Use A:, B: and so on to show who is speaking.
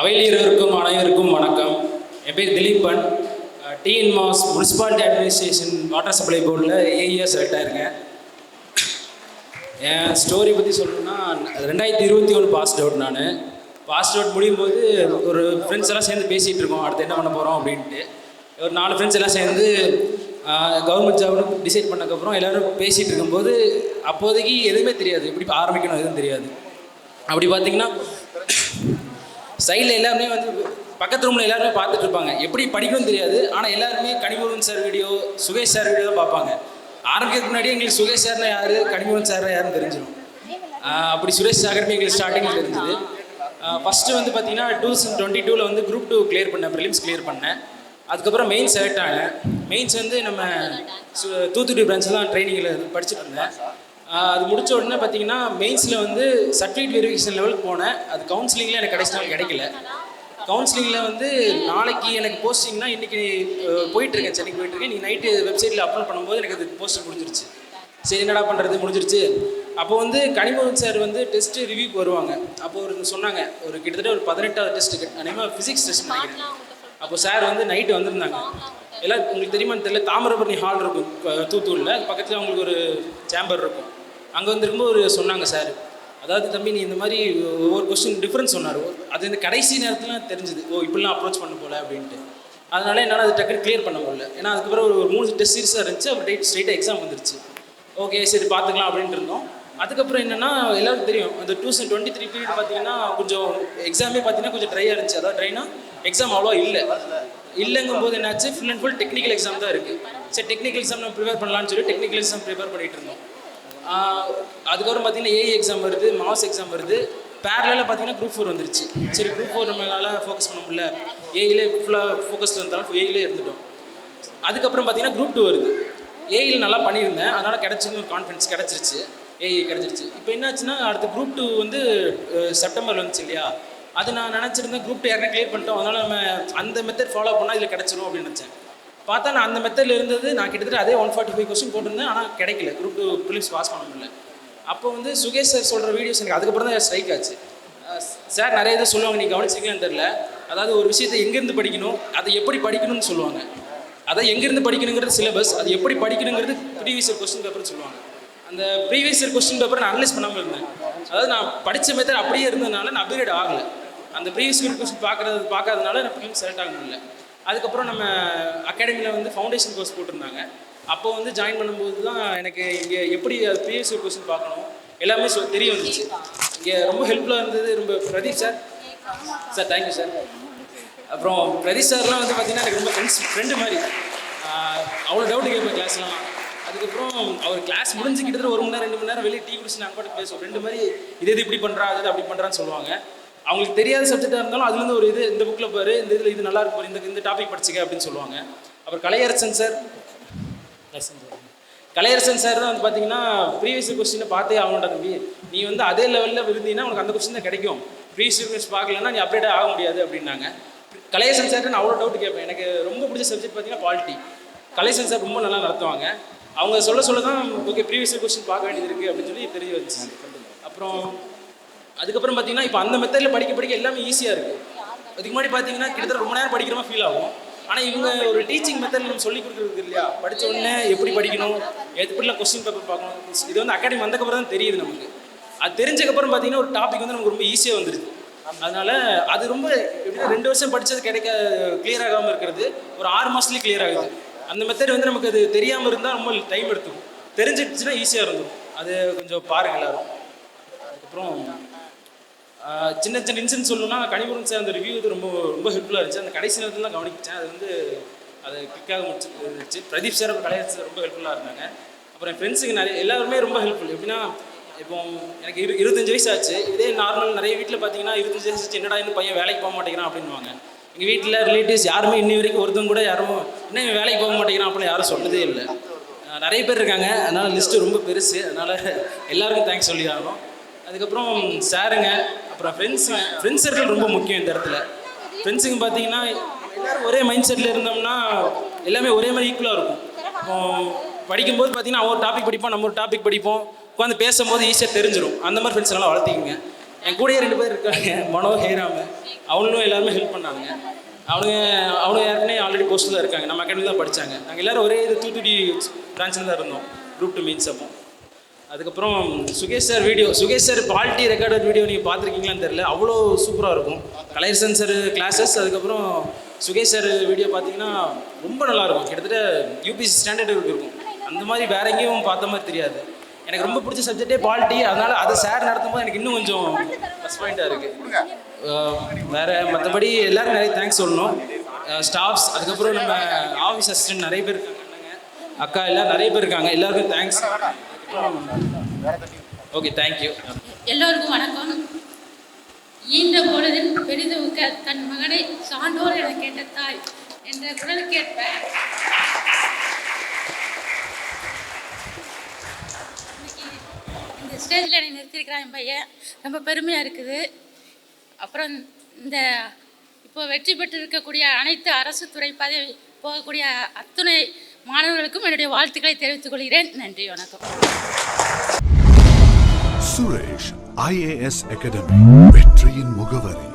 A: அவையில் இருவருக்கும் அனைவருக்கும் வணக்கம். என் பேர் திலீபன். டிஎன் மாஸ் முனிசிபாலிட்டி அட்மினிஸ்ட்ரேஷன் வாட்டர் சப்ளை போர்டில் ஏஇஆர் செலக்ட் ஆயிருக்கேன். என் ஸ்டோரி பற்றி சொல்லணும்னா 2021 பாஸ்ட் அவுட். நான் பாஸ்ட் அவுட் முடியும் போது ஒரு ஃப்ரெண்ட்ஸ் எல்லாம் சேர்ந்து பேசிகிட்டு இருக்கோம், அடுத்து என்ன பண்ண போகிறோம் அப்படின்ட்டு. ஒரு 4 ஃப்ரெண்ட்ஸ் எல்லாம் சேர்ந்து கவர்மெண்ட் ஜாப்னு டிசைட் பண்ணக்கப்புறம் எல்லோரும் பேசிகிட்டு இருக்கும்போது அப்போதைக்கு எதுவுமே தெரியாது, எப்படி ஆரம்பிக்கணும் எதுவும் தெரியாது. அப்படி பார்த்தீங்கன்னா சைடில் எல்லாருமே வந்து பக்கத்து ரூமில் எல்லாருமே பார்த்துட்டு இருப்பாங்க, எப்படி படிக்கணும்னு தெரியாது. ஆனால் எல்லாருமே Kanimurugan sir video, Sukesh sir video தான் பார்ப்பாங்க. ஆரம்பிக்கிறதுக்கு முன்னாடி எங்களுக்கு சுகேஷ் சார்னா யார், கனிமுருகன் சார்னா யாருன்னு தெரிஞ்சிடும். அப்படி சுரேஷ் சாகரமே எங்களுக்கு ஸ்டார்டிங்கில் தெரிஞ்சுது. ஃபஸ்ட்டு வந்து பார்த்தீங்கன்னா 2022 வந்து குரூப் 2 கிளியர் பண்ணேன், ப்ரிலிம்ஸ் கிளியர் பண்ணேன். அதுக்கப்புறம் மெயின்ஸ் செலக்ட் ஆனேன். மெயின்ஸ் வந்து நம்ம தூத்துக்குடி பிரான்ச்சில் தான் ட்ரைனிங்கில் படிச்சுட்டு இருந்தேன். அது முடித்த உடனே பார்த்தீங்கன்னா மெயின்ஸில் வந்து சர்டிஃபிகேட் வெரிஃபிகேஷன் லெவலுக்கு போனேன். அது கவுன்சிலிங்கில் எனக்கு கடைசி நாள் கிடைக்கல. கவுன்சிலிங்கில் வந்து நாளைக்கு எனக்கு போஸ்டிங்னா இன்றைக்கி போயிட்டுருக்கேன், சென்னைக்கு போயிட்டுருக்கேன். நீ நைட்டு வெப்சைட்டில் அப்லோட் பண்ணும்போது எனக்கு அது போஸ்டிங் முடிஞ்சிருச்சு. சரி என்னடா பண்ணுறது, முடிஞ்சிருச்சு. அப்போ வந்து கனிமோகன் சார் வந்து டெஸ்ட்டு ரிவ்யூக்கு வருவாங்க. அப்போ ஒரு சொன்னாங்க, ஒரு கிட்டத்தட்ட ஒரு 18வது டெஸ்ட்டுக்கு அநேகமாக ஃபிசிக்ஸ் டெஸ்ட் நினைக்கிறேன். அப்போ சார் வந்து நைட்டு வந்திருந்தாங்க. எல்லாம் உங்களுக்கு தெரியுமான்னு தெரியல, தாமிரபரணி ஹால் இருக்கும் தூத்துக்குடியில், அது பக்கத்தில் அவங்களுக்கு ஒரு சேம்பர் இருக்கும். அங்கே வந்துருக்கும்போது ஒரு சொன்னாங்க சார், அதாவது தம்பி நீ இந்த மாதிரி ஒவ்வொரு கொஸ்டின் டிஃப்ரென்ஸ் சொன்னார். அது இந்த கடைசி நேரத்தில் தெரிஞ்சுது, ஓ இப்படிலாம் அப்ரோச் பண்ண போல அப்படின்ட்டு. அதனால என்னால் அது டக்குன்னு கிளியர் பண்ண முடியல. ஏன்னா அதுக்கப்புறம் ஒரு 3 டெஸ்ட் சீரிஸாக இருந்துச்சு. அப்புறம் ஸ்ட்ரெயிட்டாக எக்ஸாம் வந்துருச்சு. ஓகே சரி பார்த்துக்கலாம் அப்படின்ட்டு இருந்தோம். அதுக்கப்புறம் என்னென்னா எல்லாருக்கும் தெரியும், அந்த 2023 பீரியட் பார்த்தீங்கன்னா கொஞ்சம் எக்ஸாமே பார்த்தீங்கன்னா கொஞ்சம் ட்ரையாக இருந்துச்சு. அதாவது ட்ரைனா எக்ஸாம் அவ்வளோ இல்லைங்கும் போது என்னாச்சு, full and full technical exam தான் இருக்குது. சரி டெக்னிக்கல் எக்ஸாம் நம்ம ப்ரிப்பேர் பண்ணலான்னு சொல்லி டெக்னிக்கல் எக்ஸாம் ப்ரிப்பேர் பண்ணிகிட்டு இருந்தோம். அதுக்கப்புறம் பார்த்தீங்கன்னா ஏஇ எக்ஸாம் வருது, மாஸ் எக்ஸாம் வருது. பேரலாக பார்த்தீங்கன்னா குரூப் 4 வந்துருச்சு. சரி குரூப் 4 நம்மளால் ஃபோக்கஸ் பண்ண முடியல, ஏஇலே ஃபுல்லாக ஃபோக்கஸ் இருந்தாலும் ஏஇலே இருந்துட்டோம். அதுக்கப்புறம் பார்த்தீங்கன்னா குரூப் 2 வருது. ஏஇயில் நல்லா பண்ணியிருந்தேன், அதனால் கிடச்சின்னு கான்ஃபிடன்ஸ் கிடச்சிருச்சு, ஏஇ கிடச்சிருச்சு. இப்போ என்னாச்சுன்னா அடுத்த குரூப் 2 வந்து செப்டம்பரில் வந்துச்சு இல்லையா. அது நான் நினச்சிருந்தேன் குரூப் 2 யாருன்னா கிளியர் பண்ணிட்டோம், அதனால் நம்ம அந்த மெத்தட் ஃபாலோ பண்ணால் இதில் கிடச்சிரும் அப்படின்னு நினச்சேன். பார்த்தா நான் அந்த மெத்தடில் இருந்தது, நான் கிட்டத்தட்ட அதே 145 கொஸ்டின் போட்டிருந்தேன், ஆனால் கிடைக்கல, குரூப் 2 ப்ரிலிம்ஸ் பாஸ் பண்ண முடியல. அப்போ வந்து சுகேஷ் சார் சொல்கிற வீடியோஸ் எனக்கு அதுக்கப்புறம் தான் ஸ்ட்ரைக் ஆச்சு. சார் நிறைய இதை சொல்லுவாங்க, நீ கவனிச்சிங்கன்னு தெரில. அதாவது ஒரு விஷயத்தை எங்கேருந்து படிக்கணும், அதை எப்படி படிக்கணும்னு சொல்லுவாங்க. அதை எங்கேருந்து படிக்கணுங்கிறது சிலபஸ், அது எப்படி படிக்கணுங்கிறது ப்ரீவியஸ் இயர் கொஸ்டின் பேப்பர்னு சொல்லுவாங்க. அந்த ப்ரீவியஸ் இயர் கொஸ்டின் பேப்பர் நான் அனலைஸ் பண்ணாமல் இருந்தேன். அதாவது நான் படித்த மெத்தட் அப்படியே இருந்ததுனால நான் அப்கிரேட் ஆகலை. அந்த ப்ரீவியஸ் இயர் கொஸ்டின் பார்க்காதனால நான் ப்ரிலிம்ஸ் செலக்ட் ஆக முடியல. அதுக்கப்புறம் நம்ம அகாடமியில் வந்து ஃபவுண்டேஷன் கோர்ஸ் போட்டிருந்தாங்க. அப்போ வந்து ஜாயின் பண்ணும்போது தான் எனக்கு இங்கே எப்படி அது ப்ரீவியஸ் இயர் கொஸ்டின் பார்க்கணும் எல்லாமே தெரிய வந்துச்சு. இங்கே ரொம்ப ஹெல்ப்ஃபுல்லாக இருந்தது. ரொம்ப பிரதீப் சார் தேங்க்யூ சார். அப்புறம் பிரதீப் சார்லாம் வந்து பார்த்திங்கன்னா எனக்கு ரொம்ப ஃப்ரெண்டு மாதிரி. அவ்வளோ டவுட்டு கேட்பேன் கிளாஸ்லாம். அதுக்கப்புறம் அவர் கிளாஸ் முடிஞ்சு கிட்டத்தட்ட 1 மணி நேரம் 2 மணி நேரம் வெளியே டீ குடிச்சு நாங்கள் பாட்டு பேசுவோம். ஃப்ரெண்டு மாதிரி இது இப்படி பண்ணுறா, அது அப்படி பண்ணுறான்னு சொல்லுவாங்க. அவங்களுக்கு தெரியாத சப்ஜெக்டாக இருந்தாலும் அதுலேருந்து ஒரு இது, இந்த புக்கில் பாரு, இந்த இதில் இது நல்லா இருக்கு பாரு, இந்த டாபிக் படிச்சுக்க அப்படின்னு சொல்லுவாங்க. அப்புறம் கலையரசன் சார் தான் வந்து பார்த்தீங்கன்னா ப்ரீவியஸ் கொஸ்டினை பார்த்தே ஆகணும்டா தம்பி, நீ வந்து அதே லெவலில் விருந்தினா உனக்கு அந்த கொஸ்டின் தான் கிடைக்கும், ப்ரீவியஸ் கொஸ்டின் பார்க்கலன்னா நீ அப்டேட் ஆக முடியாது அப்படின்னாங்க. கலையரசன் சார் நான் அவ்வளோ டவுட் கேட்பேன். எனக்கு ரொம்ப பிடிச்ச சப்ஜெக்ட் பார்த்தீங்கன்னா பாலிட்டி. கலையரசன் சார் ரொம்ப நல்லா நடத்துவாங்க. அவங்க சொல்ல தான் ஓகே ப்ரீவியஸ் கொஸ்டின் பார்க்க வேண்டியது இருக்குது அப்படின்னு சொல்லி தெரிய வந்துச்சு. அப்புறம் அதுக்கப்புறம் பார்த்தீங்கன்னா இப்போ அந்த மெத்தடில் படிக்க எல்லாமே ஈஸியாக இருக்குது. அதுக்கு முன்னாடி பார்த்தீங்கன்னா கிட்டத்தட்ட ரொம்ப நேரம் படிக்கிற மாதிரி ஃபீல் ஆகும். ஆனால் இவங்க ஒரு டீச்சிங் மெத்தடில் நம்ம சொல்லிக் கொடுக்குறது இல்லையா, படித்த உடனே எப்படி படிக்கணும், எப்படிலாம் கொஸ்டின் பேப்பர் பார்க்கணும், இது வந்து அகாடமி வந்தக்கப்புறம் தான் தெரியுது நமக்கு. அது தெரிஞ்சக்கப்புறம் பார்த்தீங்கன்னா ஒரு டாபிக் வந்து நமக்கு ரொம்ப ஈஸியாக வந்துடுது. அதனால் அது ரொம்ப எப்படின்னா 2 வருஷம் படித்தது கிளியர் ஆகாமல் இருக்கிறது ஒரு 6 மாதத்துலேயே கிளியர் ஆகுது. அந்த மெத்தட் வந்து நமக்கு அது தெரியாமல் இருந்தால் ரொம்ப டைம் எடுத்துக்கும், தெரிஞ்சிடுச்சுன்னா ஈஸியாக இருந்துடும். அது கொஞ்சம் பாருங்கள் எல்லோரும். அதுக்கப்புறம் சின்ன இன்சிடென்ட் சொல்லணும்னா கனிமுருகன் சார் அந்த ரிவ்யூ இது ரொம்ப ஹெல்ப்ஃபுல்லாக இருந்துச்சு. அந்த கடைசி நேரத்தில் தான் கவனிச்சேன், அது வந்து அது கிளிக்காக முடிச்சு. பிரதீப் சார் அப்புறம் கலையரசு சார் ரொம்ப ஹெல்ப்ஃபுல்லாக இருந்தாங்க. அப்புறம் என் ஃப்ரெண்ட்ஸுக்கு எல்லாருமே ரொம்ப ஹெல்ப்ஃபுல். எப்படின்னா இப்போ எனக்கு 25 வயசு ஆச்சு. இதே நார்மல் நிறைய வீட்டில் பார்த்தீங்கன்னா 25 வயசு ஆச்சு, என்னடா இன்னும் பையன் வேலைக்கு போக மாட்டேங்கிறான் அப்படின்வாங்க. எங்கள் வீட்டில் ரிலேட்டிவ்ஸ் யாருமே இன்னி வரைக்கும் ஒருத்தவங்க கூட யாரும் இன்னும் வேலைக்கு போக மாட்டேங்கிறான் அப்படின்னு யாரும் சொன்னதே இல்லை. நிறைய பேர் இருக்காங்க, அதனால் லிஸ்ட்டு ரொம்ப பெருசு. அதனால் எல்லாருக்கும் தேங்க்ஸ் சொல்லி ஆகணும். அதுக்கப்புறம் சாருங்க, அப்புறம் ஃப்ரெண்ட்ஸ் சர்க்கிள் ரொம்ப முக்கியம் இந்த இடத்துல. ஃப்ரெண்ட்ஸுங்க பார்த்தீங்கன்னா எல்லோரும் ஒரே மைண்ட் செட்டில் இருந்தோம்னா எல்லாமே ஒரே மாதிரி ஈக்குவலாக இருக்கும். இப்போ படிக்கும்போது பார்த்தீங்கன்னா அவன் ஒரு டாபிக் படிப்போம், நம்ம ஒரு டாபிக் படிப்போம், உட்காந்து பேசும்போது ஈஸியாக தெரிஞ்சிடும். அந்த மாதிரி ஃப்ரெண்ட்ஸ் நல்லா வளர்த்திக்கிங்க. என் கூடயே 2 பேர் இருக்காங்க, மனோ ஹேராம. அவங்களும் எல்லாருமே ஹெல்ப் பண்ணாங்க. அவனுங்க யாருமே ஆல்ரெடி போஸ்ட்டில் தான் இருக்காங்க, நம்ம அகாடமியில் தான் படித்தாங்க. நாங்கள் எல்லோரும் ஒரே இது தூத்துக்குடி பிரான்ச்சில் தான் இருந்தோம், குரூப் 2 மீன்ஸ். அப்போ அதுக்கப்புறம் சுகேஷ் சார் பால்ட்டி ரெக்கார்டட் வீடியோ நீங்கள் பார்த்துருக்கீங்களான்னு தெரியல, அவ்வளோ சூப்பராக இருக்கும். கலையரசன் சார் கிளாஸஸ், அதுக்கப்புறம் சுகேஷ் சார் வீடியோ பார்த்தீங்கன்னா ரொம்ப நல்லாயிருக்கும். கிட்டத்தட்ட யூபிசி ஸ்டாண்டர்டுக்கு இருக்கும். அந்த மாதிரி வேற எங்கேயும் பார்த்த மாதிரி தெரியாது. எனக்கு ரொம்ப பிடிச்ச சப்ஜெக்டே பால்ட்டி, அதனால் அதை சார் நடத்தும்போது எனக்கு இன்னும் கொஞ்சம் ப்ளஸ் பாயிண்ட்டாக இருக்குது. வேறு மற்றபடி எல்லோரும் நிறைய தேங்க்ஸ் சொல்லணும். ஸ்டாஃப்ஸ், அதுக்கப்புறம் நம்ம ஆஃபீஸ் அசிஸ்டன்ட் நிறைய பேர் இருக்காங்க, அக்கா எல்லாம் நிறைய பேர் இருக்காங்க, எல்லாருக்கும் தேங்க்ஸ். Okay, thank you.
B: எல்லோருக்கும் வணக்கம். ஈன்ற பொழுதில் பெரிதுவுக்க தன் மகனை சான்றோர் என கேட்ட தாய் என்ற குரலுக்கேற்ப இந்த ஸ்டேஜில் என்னை நிறுத்தியிருக்கிறான் என் பையன். ரொம்ப பெருமையாக இருக்குது. அப்புறம் இந்த இப்போ வெற்றி பெற்று இருக்கக்கூடிய அனைத்து அரசு துறை பதவி போகக்கூடிய அத்துணை மாணவர்களுக்கும் என்னுடைய வாழ்த்துக்களை தெரிவித்துக் கொள்கிறேன். நன்றி, வணக்கம்.
C: சுரேஷ் IAS அகாடமி, வெற்றியின் முகவரி.